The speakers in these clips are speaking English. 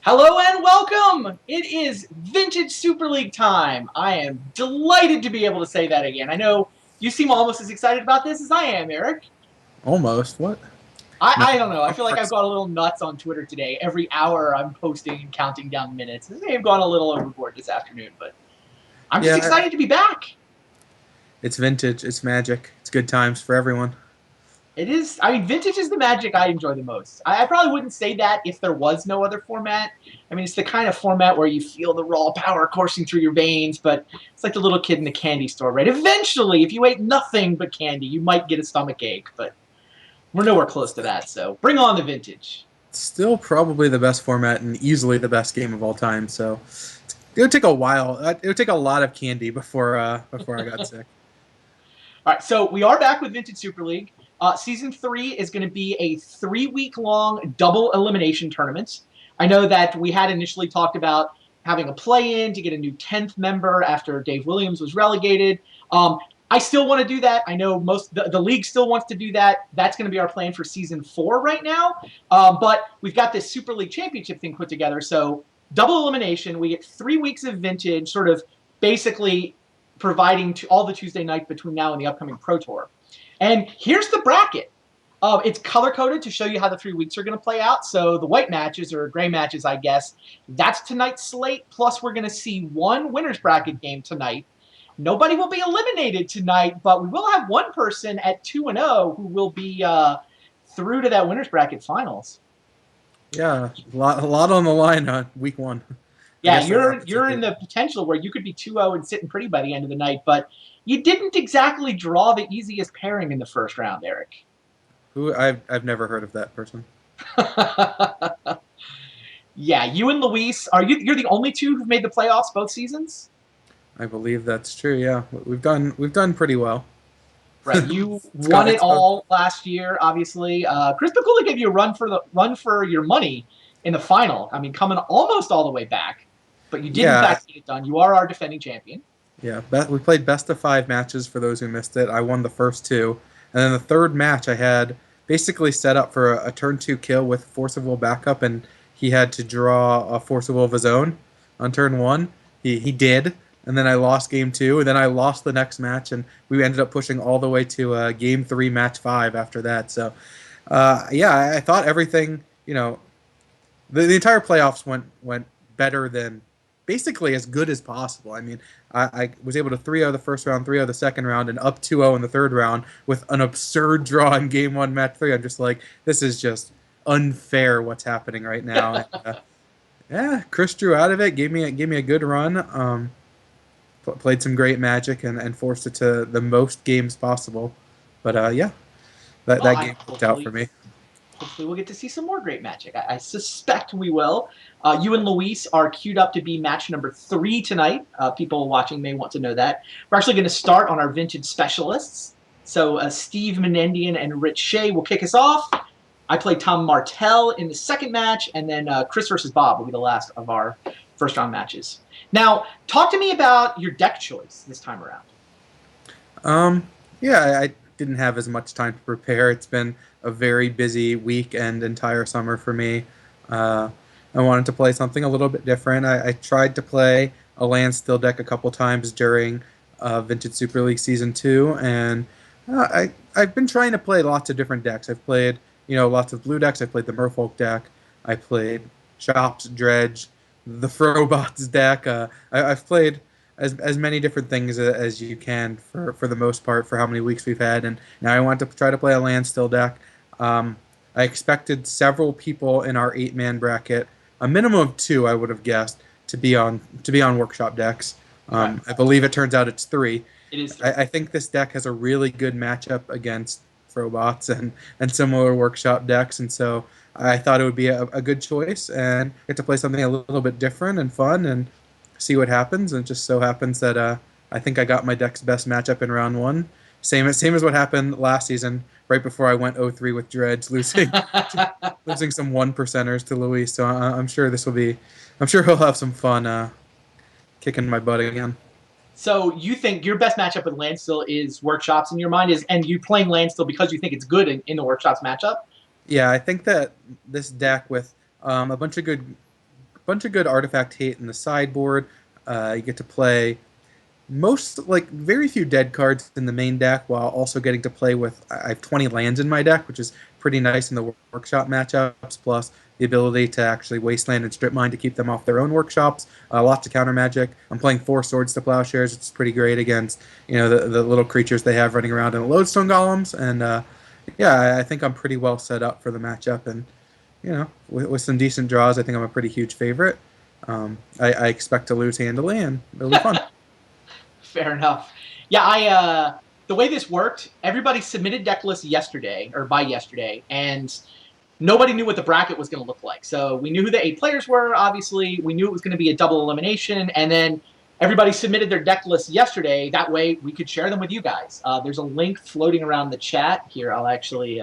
Hello and welcome! It is Vintage Super League time. I am delighted to be able to say that again. I know you seem almost as excited about this as I am, Eric. Almost. What? No. I don't know. I feel like I've gone a little nuts on Twitter today. Every hour I'm posting and counting down minutes. I may have gone a little overboard this afternoon, but I'm just Yeah, excited to be back. it's vintage. It's magic. It's good times for everyone. It is. I mean, vintage is the magic I enjoy the most. I probably wouldn't say that if there was no other format. I mean, it's the kind of format where you feel the raw power coursing through your veins, but it's like the little kid in the candy store, right? Eventually, if you ate nothing but candy, you might get a stomach ache, but we're nowhere close to that, so bring on the vintage. Still probably the best format and easily the best game of all time. So it would take a while. It would take a lot of candy before I got sick. All right, so we are back with Vintage Super League. Season 3 is going to be a 3-week-long double elimination tournament. I know that we had initially talked about having a play-in to get a new 10th member after Dave Williams was relegated. I still want to do that. I know the league still wants to do that. That's going to be our plan for Season 4 right now. But we've got this Super League Championship thing put together. So double elimination, we get 3 weeks of vintage, sort of basically providing to all the Tuesday nights between now and the upcoming Pro Tour. And here's the bracket. It's color-coded to show you how the 3 weeks are going to play out. So the white matches, or gray matches, I guess, that's tonight's slate. Plus, we're going to see one winner's bracket game tonight. Nobody will be eliminated tonight, but we will have one person at 2-0 who will be through to that winner's bracket finals. Yeah, a lot on the line on week one. Yeah, you're in the potential where you could be 2-0 and sitting pretty by the end of the night, but you didn't exactly draw the easiest pairing in the first round, Eric. Who I've never heard of that person. Yeah, you and Luis you're the only two who've made the playoffs both seasons? I believe that's true. Yeah, we've done pretty well. Right, you won it It's all last year. Obviously, Chris Picoula gave you a run for your money in the final. I mean, coming almost all the way back, but you did in yeah, fact get it done. You are our defending champion. yeah. We played best of 5 matches for those who missed it. I won the first 2, and then the third match I had basically set up for a turn 2 kill with Force of Will backup, and he had to draw a Force of Will of his own on turn 1. He did, and then I lost game 2, and then I lost the next match, and we ended up pushing all the way to game 3, match 5 after that. So, yeah, I thought everything, the entire playoffs went better than basically as good as possible. I mean, I was able to 3-0 the first round, 3-0 the second round, and up 2-0 in the third round with an absurd draw in game 1, match 3. I'm just like, this is just unfair what's happening right now. And, yeah, Chris drew out of it, gave me a good run. Played some great Magic and forced it to the most games possible. But yeah, that game worked out for me. Hopefully we'll get to see some more great Magic. I suspect we will. You and Luis are queued up to be match number 3 tonight. People watching may want to know that. We're actually going to start on our vintage specialists. So Steve Menendian and Rich Shea will kick us off. I play Tom Martell in the second match, and then Chris versus Bob will be the last of our first round matches. Now, talk to me about your deck choice this time around. Yeah, I didn't have as much time to prepare. It's been a very busy week and entire summer for me. I wanted to play something a little bit different. I tried to play a land still deck a couple times during Vintage Super League Season 2, and I've been trying to play lots of different decks. I've played lots of blue decks. I played the Merfolk deck. I played Shops, Dredge, the Frobots deck. I've played as many different things as you can for the most part for how many weeks we've had, and now I want to try to play a land still deck. I expected several people in our 8-man bracket, a minimum of 2, I would have guessed, to be on workshop decks. Right. I believe it turns out it's 3. It is 3. I think this deck has a really good matchup against Frobots and similar workshop decks, and so I thought it would be a good choice and get to play something a little bit different and fun and see what happens. And it just so happens that I think I got my deck's best matchup in round 1. Same as what happened last season, right before I went 0-3 with Dredge, losing some 1%ers to Luis. So I'm sure he'll have some fun kicking my butt again. So you think your best matchup with Landstill is Workshops in your mind, and you playing Landstill because you think it's good in the Workshops matchup? Yeah, I think that this deck with a bunch of good bunch of good artifact hate in the sideboard. You get to play very few dead cards in the main deck, while also getting to play with. I have 20 lands in my deck, which is pretty nice in the workshop matchups. Plus the ability to actually wasteland and strip mine to keep them off their own workshops. Lots of counter magic. I'm playing 4 swords to plowshares. It's pretty great against the little creatures they have running around in the lodestone golems. And yeah, I think I'm pretty well set up for the matchup. And with some decent draws, I think I'm a pretty huge favorite. I expect to lose handily, and it'll be fun. Fair enough. Yeah, the way this worked, everybody submitted deck lists yesterday, or by yesterday, and nobody knew what the bracket was going to look like. So we knew who the 8 players were, obviously. We knew it was going to be a double elimination, and then everybody submitted their deck lists yesterday. That way we could share them with you guys. There's a link floating around the chat. Here, I'll actually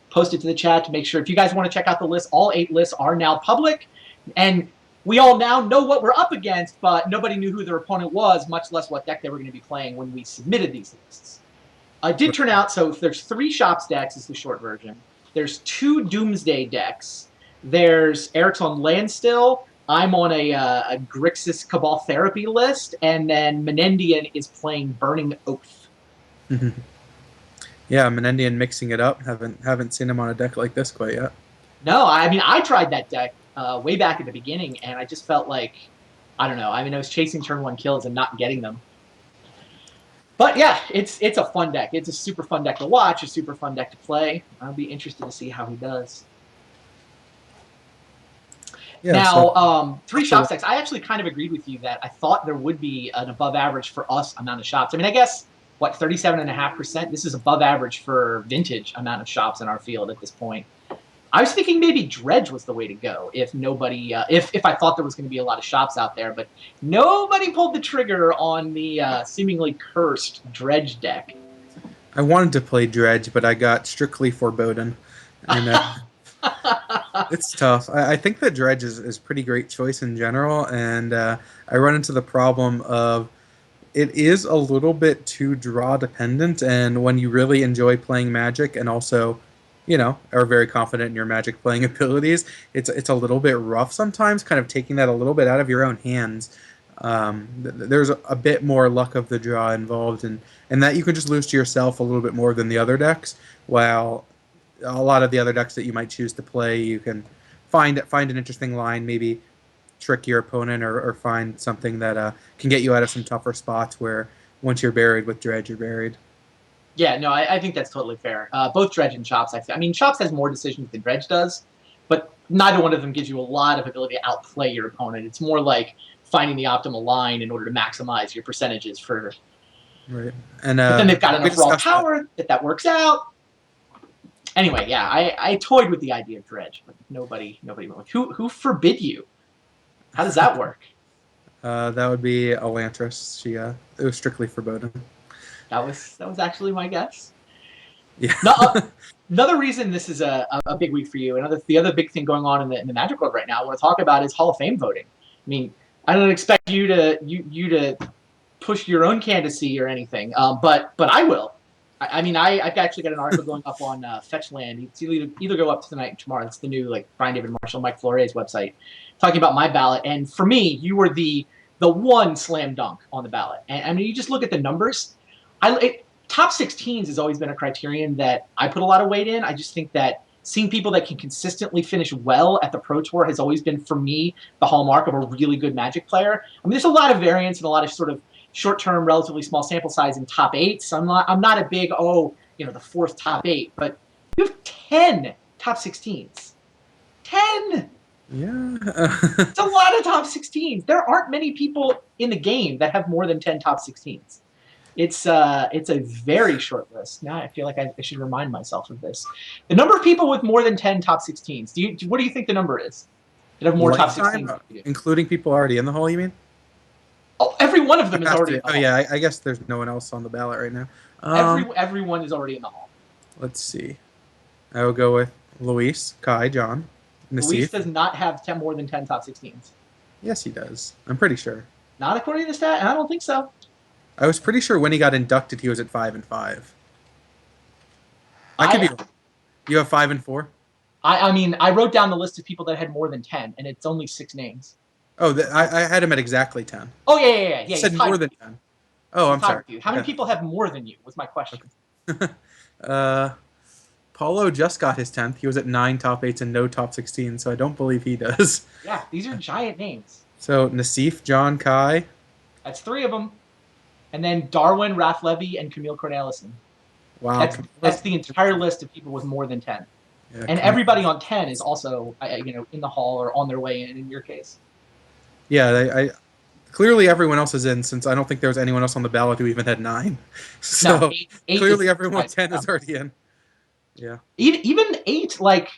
post it to the chat to make sure. If you guys want to check out the list, all 8 lists are now public, and we all now know what we're up against, but nobody knew who their opponent was, much less what deck they were going to be playing when we submitted these lists. It did turn out, so there's 3 Shops decks is the short version. There's 2 Doomsday decks. There's Eric's on Landstill. I'm on a Grixis Cabal Therapy list. And then Menendian is playing Burning Oath. Yeah, Menendian mixing it up. Haven't seen him on a deck like this quite yet. No, I mean, I tried that deck way back at the beginning, and I just felt like, I don't know. I mean, I was chasing turn 1 kills and not getting them. But yeah, it's a fun deck. It's a super fun deck to watch, a super fun deck to play. I'll be interested to see how he does. Yeah, now, 3 Shops decks. I actually kind of agreed with you that I thought there would be an above average for us amount of shops. I mean, I guess, 37.5%? This is above average for vintage amount of shops in our field at this point. I was thinking maybe Dredge was the way to go if nobody, if I thought there was going to be a lot of shops out there, but nobody pulled the trigger on the seemingly cursed Dredge deck. I wanted to play Dredge, but I got strictly Foreboding, and it's tough. I think that Dredge is a pretty great choice in general, and I run into the problem of it is a little bit too draw dependent, and when you really enjoy playing Magic and also are very confident in your Magic playing abilities, it's a little bit rough sometimes, kind of taking that a little bit out of your own hands. There's a bit more luck of the draw involved, and that you can just lose to yourself a little bit more than the other decks, while a lot of the other decks that you might choose to play, you can find an interesting line, maybe trick your opponent, or find something that can get you out of some tougher spots where once you're buried with Dredge, you're buried. Yeah, no, I think that's totally fair. Both Dredge and Chops, I mean, Chops has more decisions than Dredge does, but neither one of them gives you a lot of ability to outplay your opponent. It's more like finding the optimal line in order to maximize your percentages for... Right. And but then they've got enough raw power that works out. Anyway, yeah, I toyed with the idea of Dredge, but nobody went with. Who forbid you? How does that work? That would be Elantris. It was strictly Foreboding. That was actually my guess. Yeah. Another reason this is a big week for you, the other big thing going on in the Magic world right now, I want to talk about is Hall of Fame voting. I mean, I don't expect you to push your own candidacy or anything, but I will. I've actually got an article going up on Fetchland. It's either go up tonight or tomorrow. It's the new Brian David Marshall, Mike Flores website, talking about my ballot. And for me, you were the one slam dunk on the ballot. And I mean, you just look at the numbers. Top 16s has always been a criterion that I put a lot of weight in. I just think that seeing people that can consistently finish well at the Pro Tour has always been, for me, the hallmark of a really good Magic player. I mean, there's a lot of variance and a lot of sort of short-term, relatively small sample size in top 8s. I'm not a big, the fourth top 8, but you have 10 top 16s. 10! Yeah. It's a lot of top 16s. There aren't many people in the game that have more than 10 top 16s. It's a very short list. Now I feel like I should remind myself of this. The number of people with more than 10 top 16s. What do you think the number is? That have more top 16s? Including people already in the hall, you mean? Oh, every one of them is already in the hall. Yeah, I guess there's no one else on the ballot right now. Everyone is already in the hall. Let's see. I will go with Luis, Kai, John, Nassif. Luis does not have more than 10 top 16s. Yes, he does. I'm pretty sure. Not according to the stat, and I don't think so. I was pretty sure when he got inducted, he was at 5 and 5. I could be wrong. You have 5 and 4? I mean, I wrote down the list of people that had more than 10, and it's only 6 names. Oh, I had him at exactly 10. Oh, yeah. You He's said tied more with than you. 10. Oh, He's I'm tied sorry. with you. How many Okay. people have more than you was my question. Okay. uh, Paulo just got his 10th. He was at 9 top 8s and no top 16, so I don't believe he does. Yeah, these are giant names. So Nassif, John, Kai. That's 3 of them. And then Darwin, Raf Levy, and Camille Cornelissen. Wow. That's the entire list of people with more than 10. Yeah, And everybody on 10 is also, in the hall or on their way in your case. yeah, I clearly everyone else is in since I don't think there was anyone else on the ballot who even had 9. No, So eight clearly is everyone 10 is already in. Yeah. even 8, like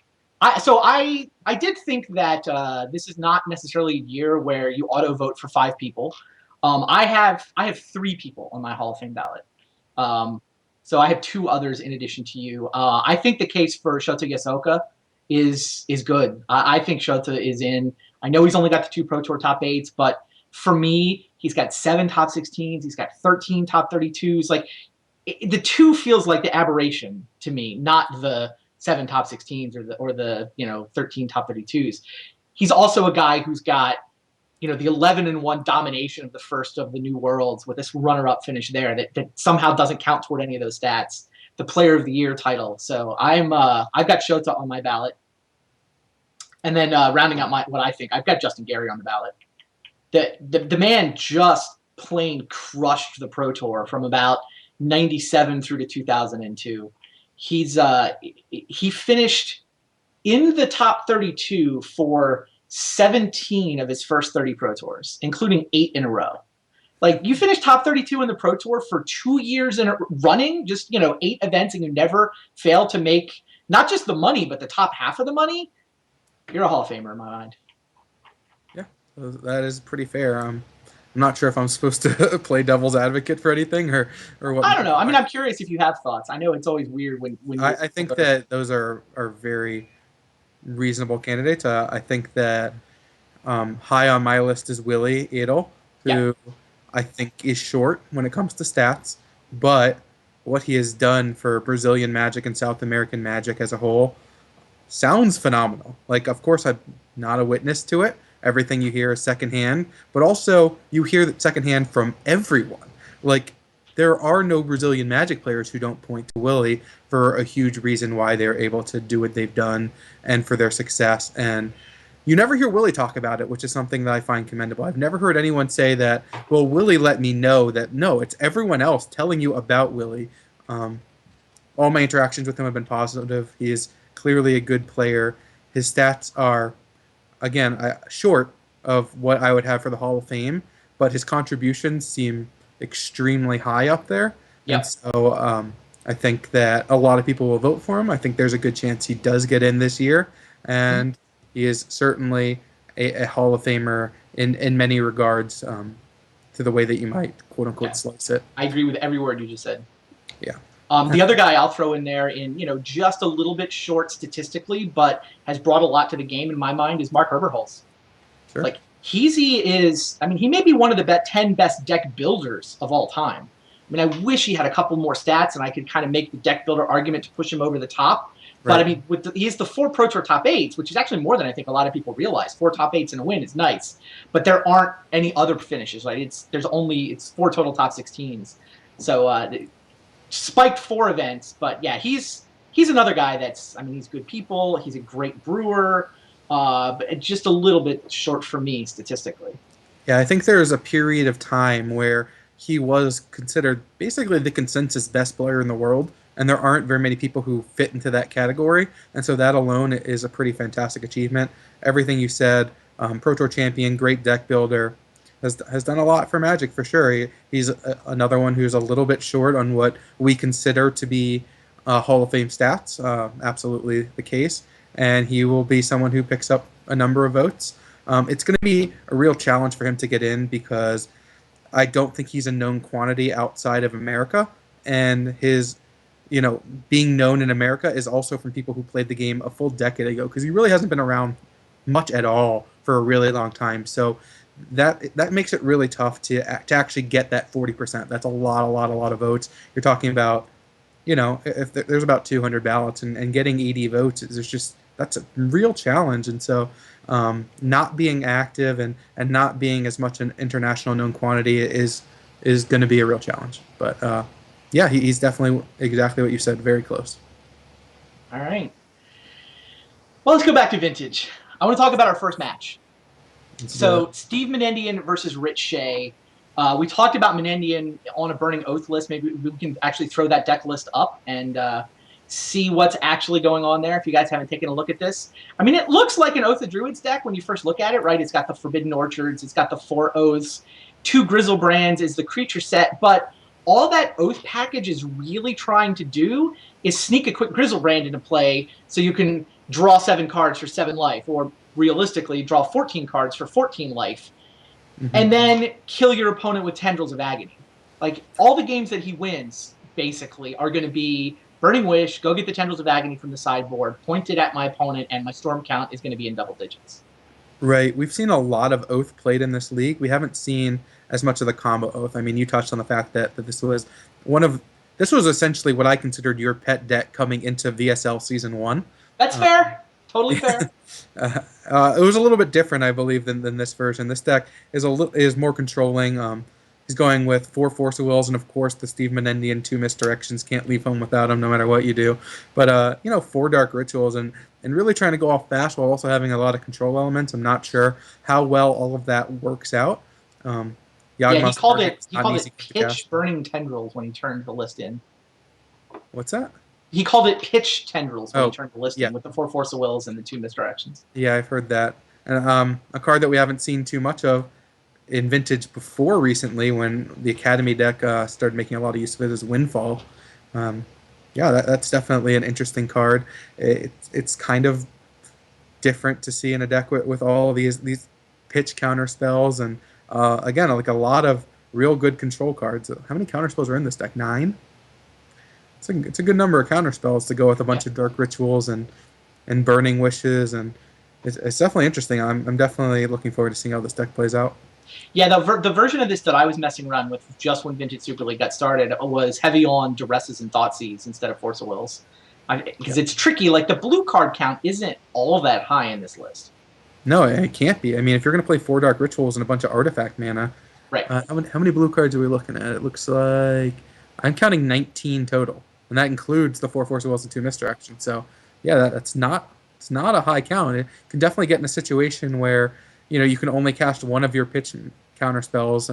I did think that this is not necessarily a year where you auto vote for 5 people. I have 3 people on my Hall of Fame ballot. Um, so I have 2 others in addition to you. I think the case for Shota Yasoka is good. I think Shota is in. I know he's only got the 2 Pro Tour top 8s, but for me, he's got 7 top 16s. He's got 13 top 32s. Like the 2 feels like the aberration to me, not the 7 top 16s or the 13 top 32s. He's also a guy who's got the 11-1 domination of the first of the new worlds with this runner-up finish there that somehow doesn't count toward any of those stats. The Player of the Year title. So I've got Shota on my ballot, and then rounding out what I think, I've got Justin Gary on the ballot. The man just plain crushed the Pro Tour from about 97 through to 2002. He finished in the top 32 for 17 of his first 30 Pro Tours, including 8 in a row. Like, you finish top 32 in the Pro Tour for 2 years in a running, just 8 events, and you never fail to make not just the money, but the top half of the money. You're a Hall of Famer in my mind. Yeah, that is pretty fair. I'm not sure if I'm supposed to play devil's advocate for anything or what. I don't know. I mean, I'm curious if you have thoughts. I know it's always weird when I think that those are very reasonable candidates. I think that high on my list is Willie Edel, yeah. who I think is short when it comes to stats, but what he has done for Brazilian Magic and South American Magic as a whole sounds phenomenal. Like, of course, I'm not a witness to it. Everything you hear is secondhand, but also you hear that secondhand from everyone. Like, there are no Brazilian Magic players who don't point to Willie for a huge reason why they're able to do what they've done and for their success. And you never hear Willie talk about it, which is something that I find commendable. I've never heard anyone say that, well, Willie let me know that. No, it's everyone else telling you about Willie. All my interactions with him have been positive. He is clearly a good player. His stats are, again, short of what I would have for the Hall of Fame, but his contributions seem extremely high up there. Yep. And so I think that a lot of people will vote for him. I think there's a good chance he does get in this year. And he is certainly a Hall of Famer in many regards to the way that you might, quote-unquote, slice it. I agree with every word you just said. Yeah. The other guy I'll throw in there just a little bit short statistically, but has brought a lot to the game in my mind is Mark Herberholz. Sure. Like, he may be one of the 10 best deck builders of all time. I mean, I wish he had a couple more stats and I could kind of make the deck builder argument to push him over the top. Right. But I mean, he has the 4 Pro Tour top 8s, which is actually more than I think a lot of people realize. 4 top 8s in a win is nice, but there aren't any other finishes. Right? It's 4 total top 16s. So spiked 4 events, but yeah, he's another guy he's good people. He's a great brewer, but just a little bit short for me statistically. Yeah, I think there was a period of time where he was considered basically the consensus best player in the world, and there aren't very many people who fit into that category, and so that alone is a pretty fantastic achievement. Everything you said, Pro Tour champion, great deck builder, has done a lot for Magic for sure. He's another one who's a little bit short on what we consider to be Hall of Fame stats. Absolutely the case, and he will be someone who picks up a number of votes. It's going to be a real challenge for him to get in because I don't think he's a known quantity outside of America, and his being known in America is also from people who played the game a full decade ago, because he really hasn't been around much at all for a really long time. So that makes it really tough to actually get that 40%. That's a lot of votes. You're talking about, if there's about 200 ballots, and getting 80 votes, that's a real challenge. And so not being active and not being as much an international known quantity is going to be a real challenge. But yeah, he's definitely exactly what you said, very close. All right. Well, let's go back to vintage. I want to talk about our first match. Let's do it. So Steve Menendian versus Rich Shea. We talked about Menendian on a Burning Oath list. Maybe we can actually throw that deck list up and see what's actually going on there if you guys haven't taken a look at this. I mean, it looks like an Oath of Druids deck when you first look at it, right? It's got the Forbidden Orchards. It's got the 4 Oaths. 2 Grizzlebrands is the creature set. But all that Oath package is really trying to do is sneak a quick Grizzlebrand into play so you can draw 7 cards for 7 life, or realistically draw 14 cards for 14 life, and then kill your opponent with Tendrils of Agony. Like, all the games that he wins, basically, are going to be Burning Wish, go get the Tendrils of Agony from the sideboard, point it at my opponent, and my storm count is going to be in double digits. Right. We've seen a lot of Oath played in this league. We haven't seen as much of the combo Oath. I mean, you touched on the fact that this was essentially what I considered your pet deck coming into VSL Season 1. That's fair. Totally fair. It was a little bit different, I believe, than this version. This deck is more controlling. He's going with 4 Force of Wills, and of course the Steve Menendian 2 Misdirections. Can't leave home without him, no matter what you do. But 4 Dark Rituals, and really trying to go off fast while also having a lot of control elements. I'm not sure how well all of that works out. Yeah, he called it pitch Burning Tendrils when he turned the list in. What's that? He called it pitch Tendrils when he turned the list in with the 4 Force of Wills and the 2 Misdirections. Yeah, I've heard that. And a card that we haven't seen too much of in Vintage before recently, when the Academy deck started making a lot of use of it, is Windfall. That's definitely an interesting card. It's kind of different to see in a deck with all these pitch counter spells, and again, like a lot of real good control cards. How many counter spells are in this deck? 9? It's a good number of counter spells to go with a bunch of Dark Rituals and Burning Wishes, and it's definitely interesting. I'm definitely looking forward to seeing how this deck plays out. Yeah, the version of this that I was messing around with just when Vintage Super League got started was heavy on Duresses and Thoughtseize instead of Force of Wills. Because it's tricky. Like, the blue card count isn't all that high in this list. No, it can't be. I mean, if you're going to play 4 Dark Rituals and a bunch of artifact mana, right? How many blue cards are we looking at? It looks like I'm counting 19 total, and that includes the 4 Force of Wills and 2 Misdirections. So, yeah, it's not a high count. It can definitely get in a situation where you can only cast one of your pitch counter spells,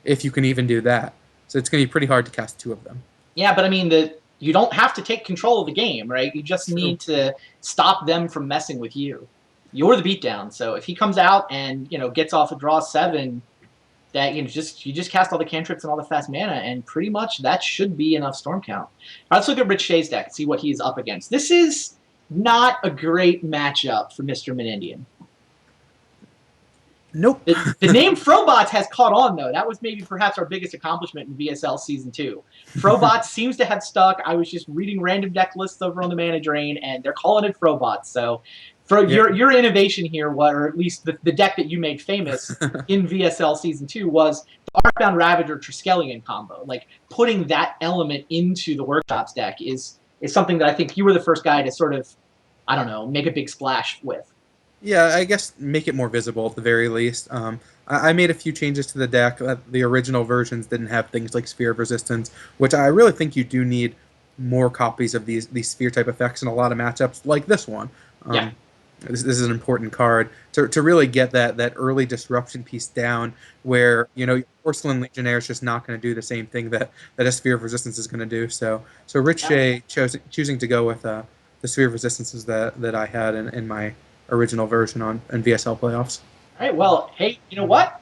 if you can even do that. So it's going to be pretty hard to cast 2 of them. Yeah, but I mean, you don't have to take control of the game, right? You just need to stop them from messing with you. You're the beatdown. So if he comes out and gets off a draw 7, that you just cast all the cantrips and all the fast mana, and pretty much that should be enough storm count. All right, let's look at Rich Shea's deck and see what he's up against. This is not a great matchup for Mr. Menendian. Nope. The name Frobots has caught on, though. That was maybe perhaps our biggest accomplishment in VSL Season 2. Frobots seems to have stuck. I was just reading random deck lists over on the Mana Drain, and they're calling it Frobots. So your innovation here, or at least the deck that you made famous in VSL Season 2, was the Arcbound Ravager Triskelion combo. Like, putting that element into the Workshops deck is something that I think you were the first guy to sort of, I don't know, make a big splash with. Yeah, I guess make it more visible at the very least. I made a few changes to the deck. The original versions didn't have things like Sphere of Resistance, which I really think you do need more copies of these Sphere type effects in a lot of matchups like this one. This is an important card to really get that early disruption piece down, where Porcelain Legionnaire is just not going to do the same thing that a Sphere of Resistance is going to do. So Rich Shea choosing to go with the Sphere of Resistances that I had in my original version in VSL playoffs. All right, well, hey, you know what?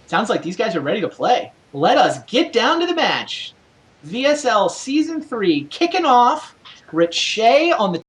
Sounds like these guys are ready to play. Let us get down to the match. VSL Season 3 kicking off. Rich Shea on the